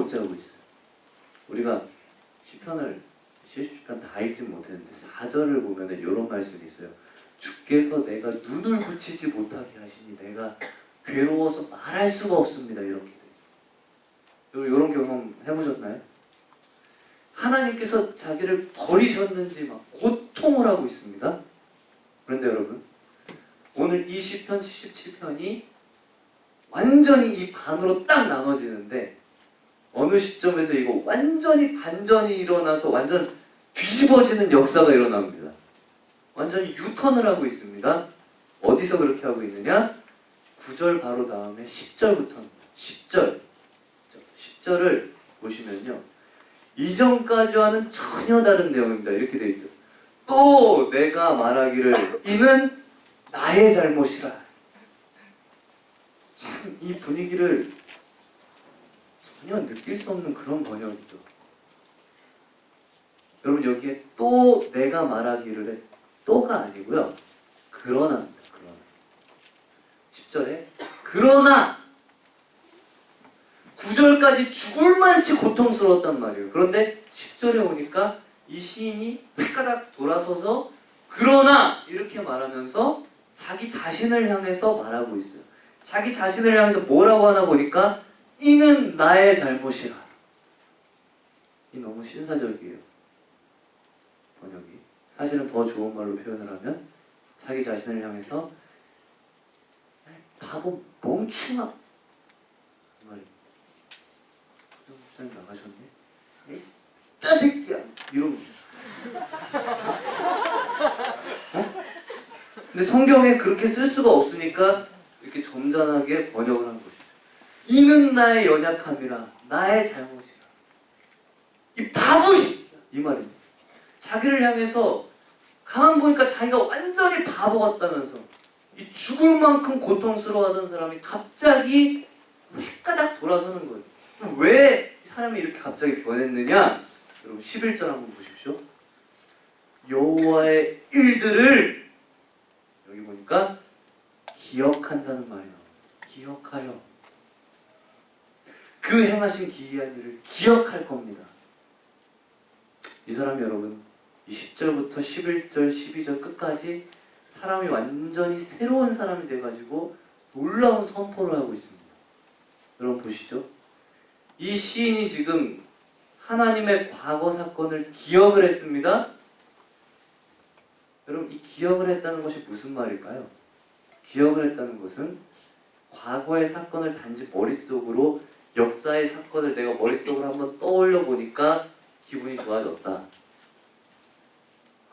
자고 있어요. 우리가 시편 다 읽진 못했는데 4절을 보면 이런 말씀이 있어요. 주께서 내가 눈을 붙이지 못하게 하시니 내가 괴로워서 말할 수가 없습니다. 이렇게 돼 있어요. 이런 경험 해보셨나요? 하나님께서 자기를 버리셨는지 막 고통을 하고 있습니다. 그런데 여러분, 오늘 이 시편 77편이 완전히 이 반으로 딱 나눠지는데 어느 시점에서 이거 완전히 반전이 일어나서 완전 뒤집어지는 역사가 일어납니다. 완전히 유턴을 하고 있습니다. 어디서 그렇게 하고 있느냐? 9절 바로 다음에 10절부터입니다. 10절을 보시면요, 이전까지와는 전혀 다른 내용입니다. 이렇게 되어 있죠. 또 내가 말하기를 이는 나의 잘못이라. 참 이 분위기를 전혀 느낄 수 없는 그런 번역이죠. 여러분, 여기에 또 내가 말하기를 또가 아니고요, 그러나입니다. 그러나 10절에 그러나 9절까지 죽을 만치 고통스러웠단 말이에요. 그런데 10절에 오니까 이 시인이 획가닥 돌아서서 그러나 이렇게 말하면서 자기 자신을 향해서 말하고 있어요. 자기 자신을 향해서 뭐라고 하나 보니까 이는 나의 잘못이라. 이 너무 신사적이에요, 번역이. 사실은 더 좋은 말로 표현을 하면 자기 자신을 향해서 바보 멍충아 그 말입니다. 목사님 나가셨네? 이 새끼야! 이런 근데 성경에 그렇게 쓸 수가 없으니까 이렇게 점잖하게 번역을 한 것이죠. 이는 나의 연약함이라 나의 잘못이라. 이 바보시! 이 말입니다. 자기를 향해서 가만 보니까 자기가 완전히 바보 같다면서 이 죽을 만큼 고통스러워하던 사람이 갑자기 획가닥 돌아서는 거예요. 왜 이 사람이 이렇게 갑자기 변했느냐? 여러분 11절 한번 보십시오. 여호와의 일들을 여기 보니까 기억한다는 말이 나와요. 기억하여. 그 행하신 기이한 일을 기억할 겁니다. 이 사람이 여러분 20절부터 11절, 12절 끝까지 사람이 완전히 새로운 사람이 돼가지고 놀라운 선포를 하고 있습니다. 여러분 보시죠. 이 시인이 지금 하나님의 과거 사건을 기억을 했습니다. 여러분, 이 기억을 했다는 것이 무슨 말일까요? 기억을 했다는 것은 과거의 사건을 단지 머릿속으로, 역사의 사건을 내가 머릿속으로 한번 떠올려 보니까 기분이 좋아졌다.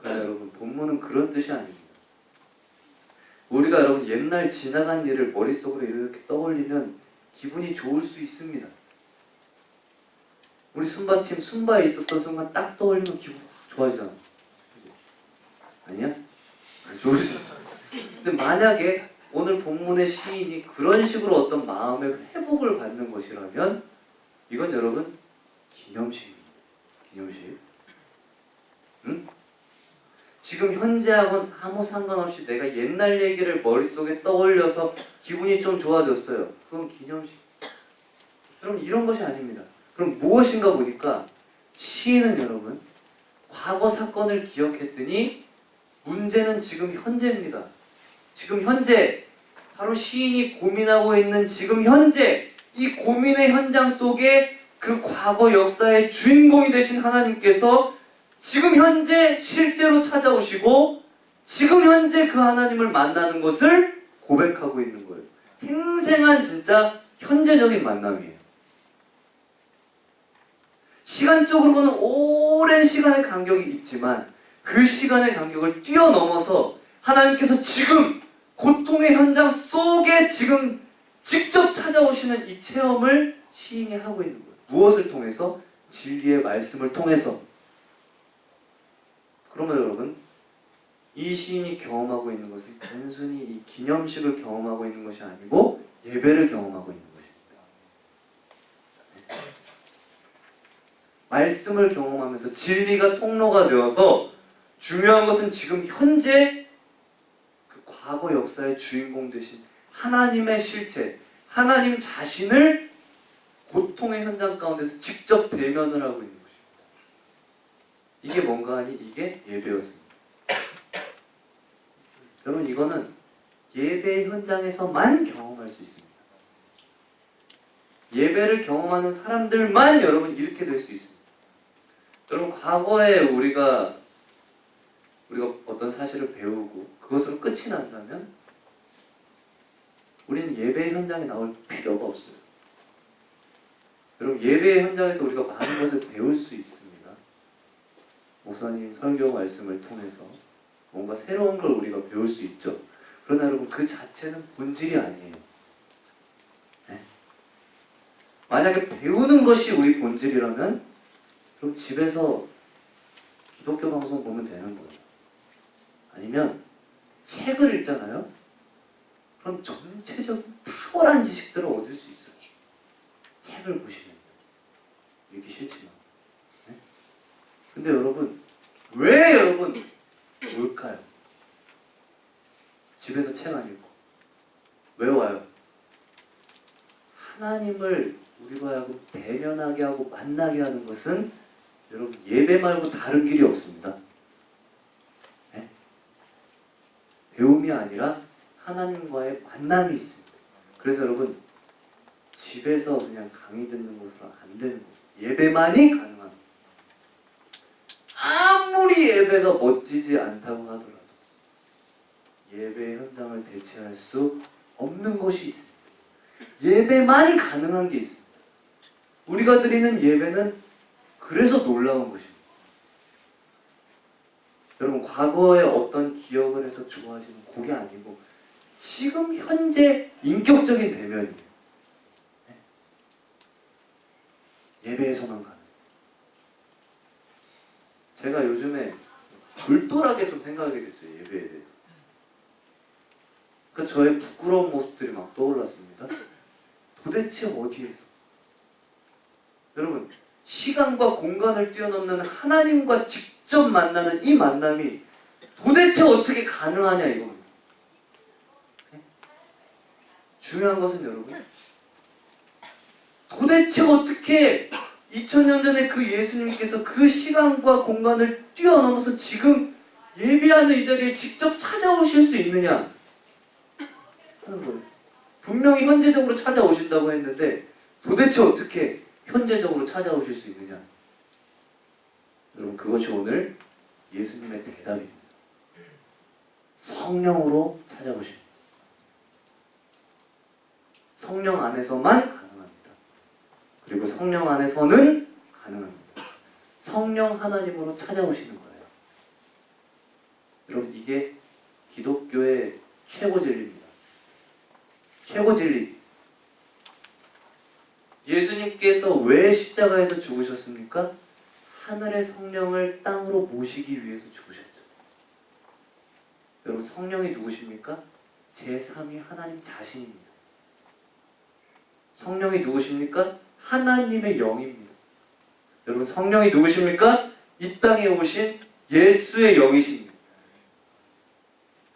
그러나 여러분, 본문은 그런 뜻이 아닙니다. 우리가 여러분 옛날 지나간 일을 머릿속으로 이렇게 떠올리면 기분이 좋을 수 있습니다. 우리 순바팀 순바에 있었던 순간 딱 떠올리면 기분 좋아지잖아. 아니야? 좋을 수 있어. 근데 만약에 오늘 본문의 시인이 그런 식으로 어떤 마음의 회복을 받는 것이라면 이건 여러분 기념식입니다. 기념식. 응? 지금 현재하고는 아무 상관없이 내가 옛날 얘기를 머릿속에 떠올려서 기분이 좀 좋아졌어요. 그건 기념식. 그럼 이런 것이 아닙니다. 그럼 무엇인가 보니까 시인은 여러분 과거 사건을 기억했더니 문제는 지금 현재입니다. 지금 현재, 바로 시인이 고민하고 있는 지금 현재, 이 고민의 현장 속에 그 과거 역사의 주인공이 되신 하나님께서 지금 현재 실제로 찾아오시고 지금 현재 그 하나님을 만나는 것을 고백하고 있는 거예요. 생생한 진짜 현재적인 만남이에요. 시간적으로는 오랜 시간의 간격이 있지만 그 시간의 간격을 뛰어넘어서 하나님께서 지금 고통의 현장 속에 지금 직접 찾아오시는 이 체험을 시인이 하고 있는 거예요. 무엇을 통해서? 진리의 말씀을 통해서. 그러면 여러분, 이 시인이 경험하고 있는 것은 단순히 이 기념식을 경험하고 있는 것이 아니고 예배를 경험하고 있는 것입니다. 말씀을 경험하면서 진리가 통로가 되어서 중요한 것은 지금 현재 그 과거 역사의 주인공 되신 하나님의 실체, 하나님 자신을 고통의 현장 가운데서 직접 대면을 하고 있는 것입니다. 이게 뭔가 하니 이게 예배였습니다. 여러분 이거는 예배 현장에서만 경험할 수 있습니다. 예배를 경험하는 사람들만 여러분 이렇게 될 수 있습니다. 여러분 과거에 우리가 어떤 사실을 배우고 그것으로 끝이 난다면 우리는 예배 현장에 나올 필요가 없어요. 여러분 예배 현장에서 우리가 많은 것을 배울 수 있습니다. 목사님 설교 말씀을 통해서 뭔가 새로운 걸 우리가 배울 수 있죠. 그러나 여러분 그 자체는 본질이 아니에요. 네? 만약에 배우는 것이 우리 본질이라면 그럼 집에서 기독교 방송 보면 되는 거예요. 아니면 책을 읽잖아요. 그럼 전체적인 탁월한 지식들을 얻을 수 있어요. 책을 보시면 읽기 싫지만. 네? 근데 여러분 왜 여러분 올까요? 집에서 책 안 읽고 왜 와요? 하나님을 우리가 하고 대면하게 하고 만나게 하는 것은 여러분 예배 말고 다른 길이 없습니다. 네? 배움이 아니라 하나님과의 만남이 있습니다. 그래서 여러분 집에서 그냥 강의 듣는 것으로 안 되는 거예요. 예배만이 가능합니다. 아무리 예배가 멋지지 않다고 하더라도 예배 현장을 대체할 수 없는 것이 있습니다. 예배만이 가능한 게 있습니다. 우리가 드리는 예배는 그래서 놀라운 것입니다. 여러분 과거에 어떤 기억을 해서 좋아지는 그게 아니고 지금 현재 인격적인 대면이에요. 네? 예배에서만 가는. 제가 요즘에 돌돌하게 좀 생각하게 됐어요. 예배에 대해서. 그러니까 저의 부끄러운 모습들이 막 떠올랐습니다. 도대체 어디에서? 여러분 시간과 공간을 뛰어넘는 하나님과 직접 만나는 이 만남이 도대체 어떻게 가능하냐 이겁니다. 네? 중요한 것은 여러분 도대체 어떻게 2000년 전에 그 예수님께서 그 시간과 공간을 뛰어넘어서 지금 예배하는 이 자리에 직접 찾아오실 수 있느냐 하는 거예요. 분명히 현재적으로 찾아오신다고 했는데 도대체 어떻게 현재적으로 찾아오실 수 있느냐. 여러분 그것이 오늘 예수님의 대답입니다. 성령으로 찾아오십니다. 성령 안에서만 가능합니다. 그리고 성령 안에서는 가능합니다. 성령 하나님으로 찾아오시는 거예요. 여러분 이게 기독교의 최고 진리입니다. 최고 진리. 예수님께서 왜 십자가에서 죽으셨습니까? 하늘의 성령을 땅으로 모시기 위해서 죽으셨죠. 여러분 성령이 누구십니까? 제3위 하나님 자신입니다. 성령이 누구십니까? 하나님의 영입니다. 여러분 성령이 누구십니까? 이 땅에 오신 예수의 영이십니다.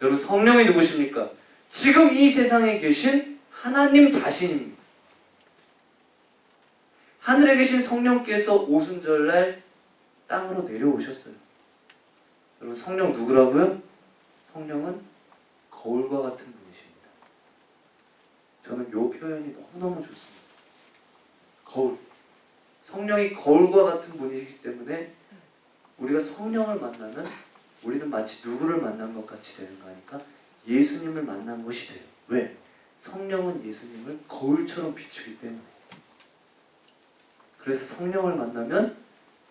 여러분 성령이 누구십니까? 지금 이 세상에 계신 하나님 자신입니다. 하늘에 계신 성령께서 오순절날 땅으로 내려오셨어요. 여러분 성령 누구라고요? 성령은 거울과 같은 분이십니다. 저는 이 표현이 너무너무 좋습니다. 거울. 성령이 거울과 같은 분이시기 때문에 우리가 성령을 만나면 우리는 마치 누구를 만난 것 같이 되는 거니까 예수님을 만난 것이 돼요. 왜? 성령은 예수님을 거울처럼 비추기 때문에. 그래서 성령을 만나면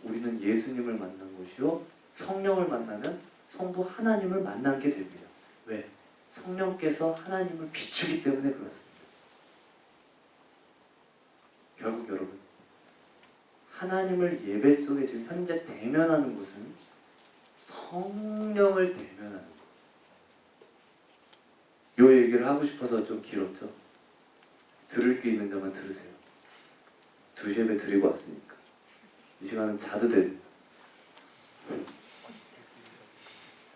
우리는 예수님을 만난 것이요 성령을 만나면 성부 하나님을 만난 게 됩니다. 왜? 성령께서 하나님을 비추기 때문에 그렇습니다. 결국 여러분 하나님을 예배 속에 지금 현재 대면하는 것은 성령을 대면하는 거예요. 이 얘기를 하고 싶어서 좀 길었죠. 들을 게 있는 자만 들으세요. 2예배 드리고 왔으니까 이 시간은 자도 됩니다.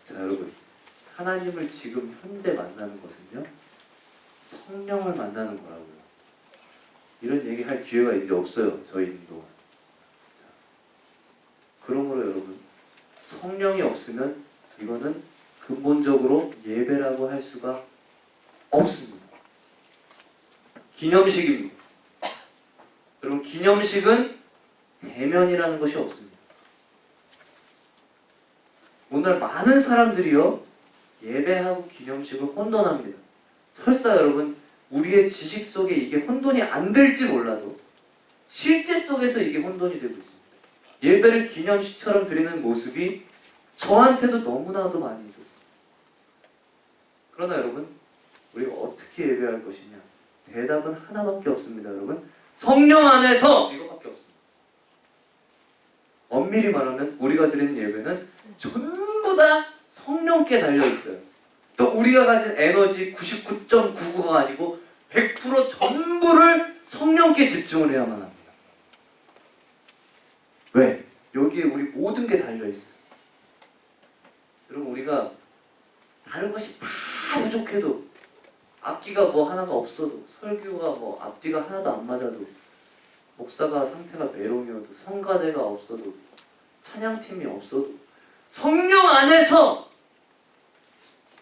자 여러분 하나님을 지금 현재 만나는 것은요 성령을 만나는 거라고요. 이런 얘기 할 기회가 이제 없어요. 저희도. 그러므로 여러분, 성령이 없으면 이거는 근본적으로 예배라고 할 수가 없습니다. 기념식입니다. 여러분, 기념식은 대면이라는 것이 없습니다. 오늘 많은 사람들이요, 예배하고 기념식을 혼돈합니다. 설사 여러분, 우리의 지식 속에 이게 혼돈이 안 될지 몰라도 실제 속에서 이게 혼돈이 되고 있습니다. 예배를 기념식처럼 드리는 모습이 저한테도 너무나도 많이 있었어요. 그러나 여러분, 우리가 어떻게 예배할 것이냐? 대답은 하나밖에 없습니다. 여러분, 성령 안에서 이것밖에 없습니다. 엄밀히 말하면 우리가 드리는 예배는 전부 다 성령께 달려있어요. 또 우리가 가진 에너지 99.99가 아니고 100% 전부를 성령께 집중을 해야만 합니다. 왜? 여기에 우리 모든 게 달려있어요. 여러분, 우리가 다른 것이 다 부족해도, 악기가 뭐 하나가 없어도, 설교가 뭐 앞뒤가 하나도 안 맞아도, 목사가 상태가 메롱이어도, 성가대가 없어도, 찬양팀이 없어도, 성령 안에서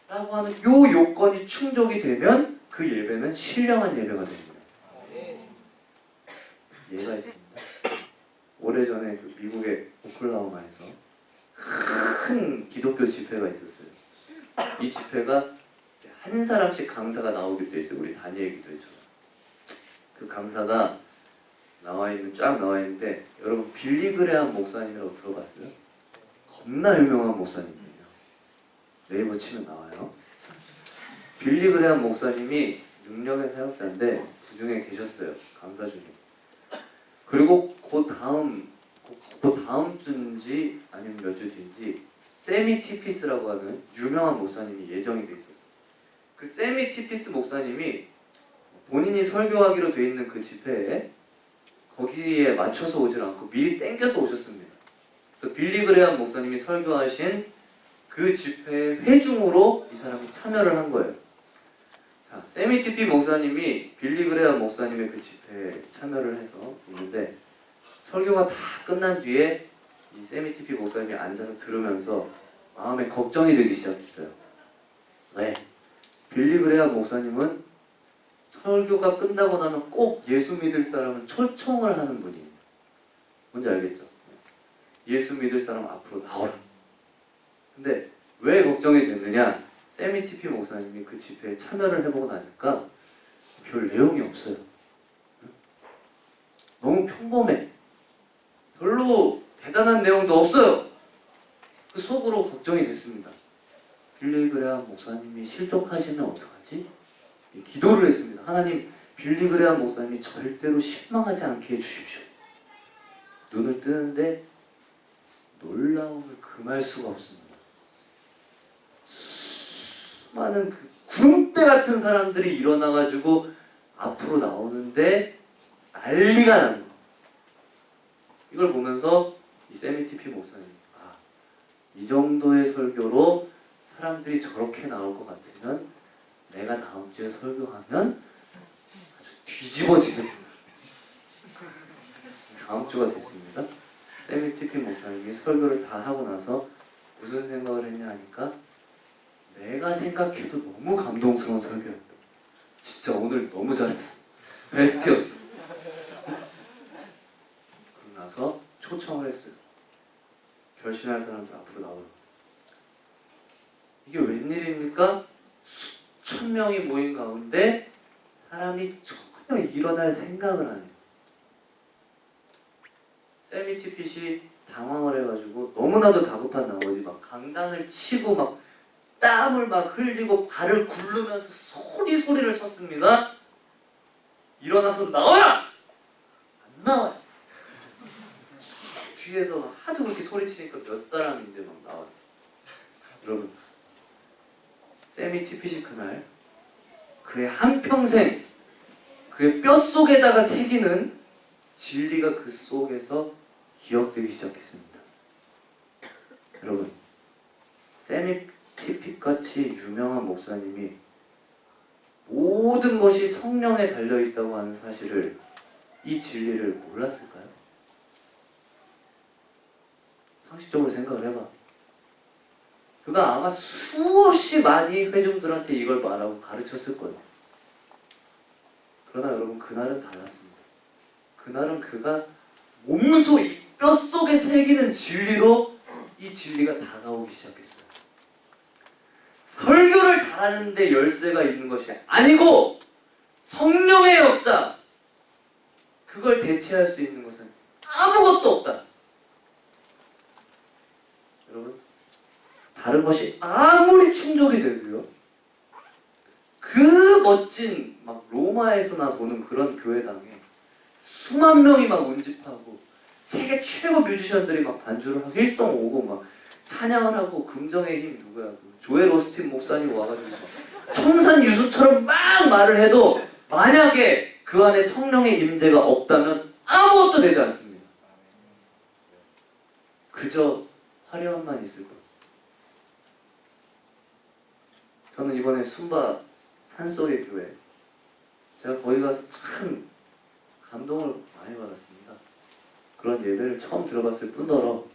라고 하는 요 요건이 충족이 되면 그 예배는 신령한 예배가 됩니다. 예가 있습니다. 오래전에 그 미국의 오클라호마에서 큰 기독교 집회가 있었어요. 이 집회가 한 사람씩 강사가 나오기도 했어요. 우리 다니엘 기도회처럼. 그 강사가 쫙 나와 있는데, 여러분 빌리 그레함 목사님이라고 들어봤어요? 겁나 유명한 목사님이에요. 네이버 치면 나와요. 빌리 그레함 목사님이 능력의 사역자인데 그 중에 계셨어요. 강사 중에. 그리고 그 다음 주인지 아니면 몇 주 뒤인지 세미 티피스라고 하는 유명한 목사님이 예정이 돼 있었어요. 그 세미 티피스 목사님이 본인이 설교하기로 돼 있는 그 집회에 거기에 맞춰서 오질 않고 미리 땡겨서 오셨습니다. 그래서 빌리 그레함 목사님이 설교하신 그 집회 회중으로 이 사람이 참여를 한 거예요. 자, 세미 티피 목사님이 빌리 그레함 목사님의 그 집회에 참여를 해서 있는데, 설교가 다 끝난 뒤에 이 세미 티피 목사님이 앉아서 들으면서 마음에 걱정이 되기 시작했어요. 왜? 빌리 그레함 목사님은 설교가 끝나고 나면 꼭 예수 믿을 사람은 초청을 하는 분이에요. 뭔지 알겠죠? 예수 믿을 사람 앞으로 나오라. 근데 왜 걱정이 됐느냐? 세미 티피 목사님이 그 집회에 참여를 해보고 나니까 별 내용이 없어요. 너무 평범해. 별로 대단한 내용도 없어요. 그 속으로 걱정이 됐습니다. 빌리 그레함 목사님이 실족하시면 어떡하지? 기도를 했습니다. 하나님, 빌리 그레함 목사님이 절대로 실망하지 않게 해주십시오. 눈을 뜨는데 놀라움을 금할 수가 없습니다. 수많은 그 구름대 같은 사람들이 일어나가지고 앞으로 나오는데 난리가 나는 거예요. 이걸 보면서 이 세미 티피 목사님, 이 정도의 설교로 사람들이 저렇게 나올 것 같으면 내가 다음 주에 설교하면 아주 뒤집어지는, 다음 주가 됐습니다. 세미 티피 목사님이 설교를 다 하고 나서 무슨 생각을 했냐 하니까, 내가 생각해도 너무 감동스러운 설교였다. 진짜 오늘 너무 잘했어. 베스트였어. 그러고 나서 초청을 했어요. 결신할 사람들 앞으로 나오라고. 이게 웬일입니까? 수천 명이 모인 가운데 사람이 전혀 일어날 생각을 안 해요. 세미 티핏이 당황을 해가지고 너무나도 다급한 나머지 막 강단을 치고 막 땀을 막 흘리고 발을 굴르면서 소리를 쳤습니다. 일어나서 나와라! 안 나와요. 뒤에서 하도 그렇게 소리치니까 몇 사람이 이제 막 나와요. 여러분, 세미 티핏이 그날 그의 한평생 그의 뼛속에다가 새기는 진리가 그 속에서 기억되기 시작했습니다. 여러분, 세미 티핏같이 유명한 목사님이 모든 것이 성령에 달려있다고 하는 사실을 이 진리를 몰랐을까요? 상식적으로 생각을 해봐. 그가 아마 수없이 많이 회중들한테 이걸 말하고 가르쳤을 거예요. 그러나 여러분, 그날은 달랐습니다. 그날은 그가 몸소 이 뼛속에 새기는 진리로 이 진리가 다가오기 시작했어요. 설교를 잘하는데 열쇠가 있는 것이 아니고 성령의 역사, 그걸 대체할 수 있는 것은 아무것도 없다. 여러분, 다른 것이 아무리 충족이 돼도요, 그 멋진 막 로마에서나 보는 그런 교회당에 수만 명이 막 운집하고 세계 최고 뮤지션들이 막 반주를 하고 힐송 오고 막 찬양을 하고 긍정의 힘 누구야? 그 조엘 오스틴 목사님 와가지고 막 청산유수처럼 막 말을 해도 만약에 그 안에 성령의 임재가 없다면 아무것도 되지 않습니다. 그저 화려함만 있을 거예요. 저는 이번에 순바 산속의 교회, 제가 거기 가서 참 감동을 많이 받았습니다. 그런 예배를 처음 들어봤을 뿐더러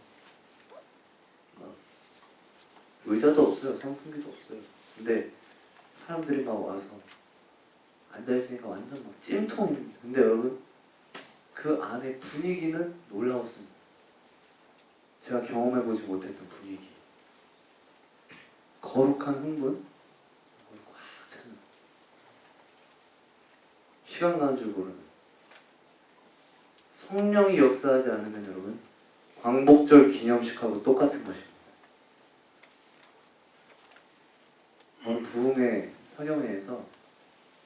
의자도 없어요. 선풍기도 없어요. 근데 사람들이 막 와서 앉아있으니까 완전 막 찜통입니다. 근데 여러분, 그 안에 분위기는 놀라웠습니다. 제가 경험해보지 못했던 분위기. 거룩한 흥분? 꽉 차는. 시간 가는 줄 모르는. 성령이 역사하지 않으면 여러분, 광복절 기념식하고 똑같은 것입니다. 오늘 부흥회 설경회에서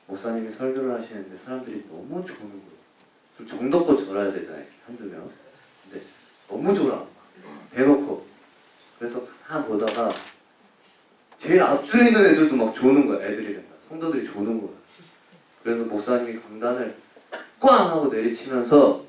목사님이 설교를 하시는데 사람들이 너무 조는 거예요. 좀 정덮고 절어야 되잖아요. 한두 명. 근데 너무 졸아. 대놓고. 그래서 하나 보다가 제일 앞줄에 있는 애들도 막 조는 거야. 애들이란다. 성도들이 조는 거야. 그래서 목사님이 강단을 꽝 하고 내리치면서